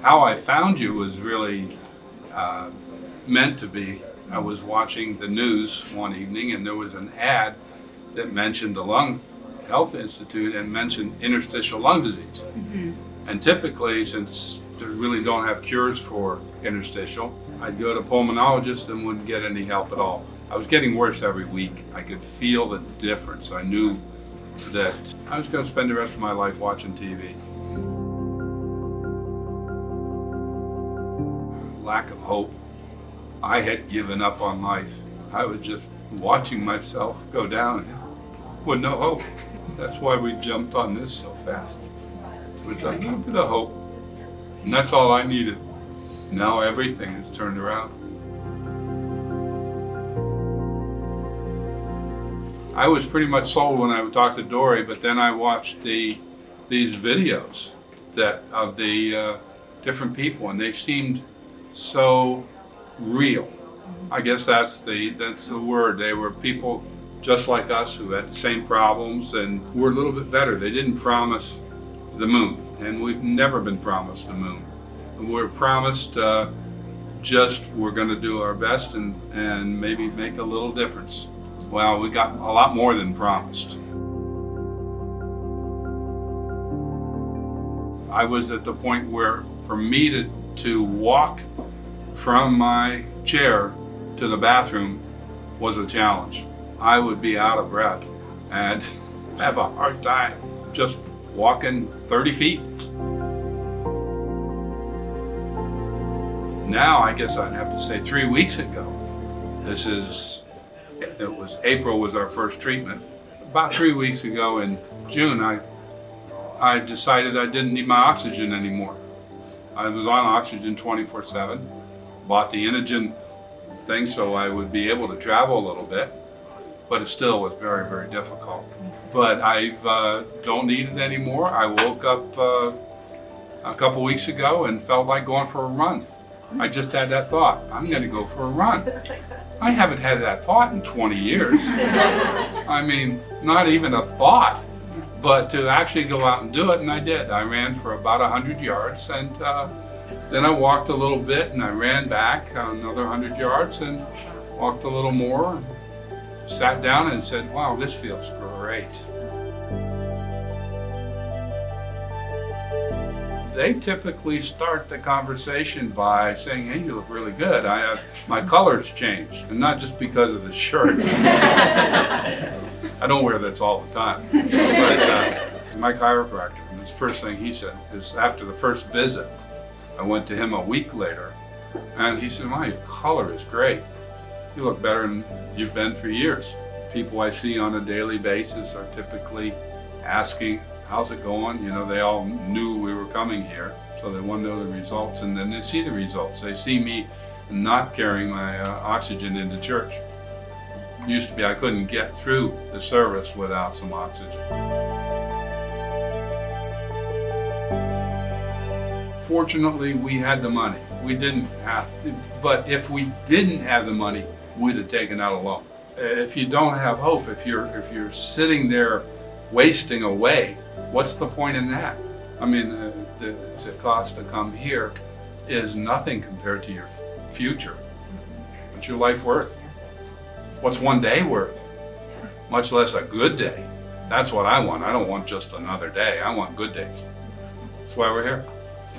How I found you was really meant to be. I was watching the news one evening and there was an ad that mentioned the Lung Health Institute and mentioned interstitial lung disease. And typically, since they really don't have cures for interstitial, I'd go to pulmonologist and wouldn't get any help at all. I was getting worse every week. I could feel the difference. I knew that I was going to spend the rest of my life watching TV. Lack of hope. I had given up on life. I was just watching myself go downhill with no hope. That's why we jumped on this so fast. It was a little bit of hope, and that's all I needed. Now everything is turned around. I was pretty much sold when I talked to Dory, but then I watched these videos of the different people, and they seemed so real. I guess that's the word. They were people just like us who had the same problems and were a little bit better. They didn't promise the moon, and we've never been promised the moon. We're promised just we're going to do our best and maybe make a little difference. Well, we got a lot more than promised. I was at the point where for me to walk from my chair to the bathroom was a challenge. I would be out of breath and have a hard time just walking 30 feet. Now, I guess I'd have to say 3 weeks ago. April was our first treatment. About 3 weeks ago in June, I decided I didn't need my oxygen anymore. I was on oxygen 24/7, bought the Inogen thing so I would be able to travel a little bit, but it still was very, very difficult. But I don't need it anymore. I woke up a couple weeks ago and felt like going for a run. I just had that thought, I'm going to go for a run. I haven't had that thought in 20 years. I mean, not even a thought, but to actually go out and do it, and I did. I ran for about 100 yards, and then I walked a little bit, and I ran back another 100 yards, and walked a little more, and sat down and said, wow, this feels great. They typically start the conversation by saying, hey, you look really good. My color's changed, and not just because of the shirt. I don't wear this all the time. But my chiropractor, the first thing he said is after the first visit, I went to him a week later, and he said, wow, your color is great. You look better than you've been for years. People I see on a daily basis are typically asking, how's it going? You know, they all knew we were coming here, so they want to know the results, and then they see the results. They see me not carrying my oxygen into church. It used to be I couldn't get through the service without some oxygen. Fortunately, we had the money. We didn't have to, but if we didn't have the money, we'd have taken out a loan. If you don't have hope, if you're sitting there wasting away, what's the point in that? I mean, the cost to come here is nothing compared to your future. What's your life worth? What's one day worth? Much less a good day. That's what I want. I don't want just another day. I want good days. That's why we're here.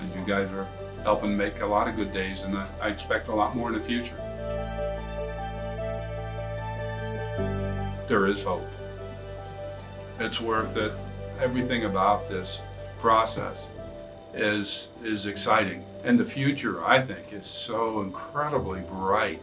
And you guys are helping make a lot of good days, and I expect a lot more in the future. There is hope. It's worth it. Everything about this process is exciting. And the future, I think, is so incredibly bright.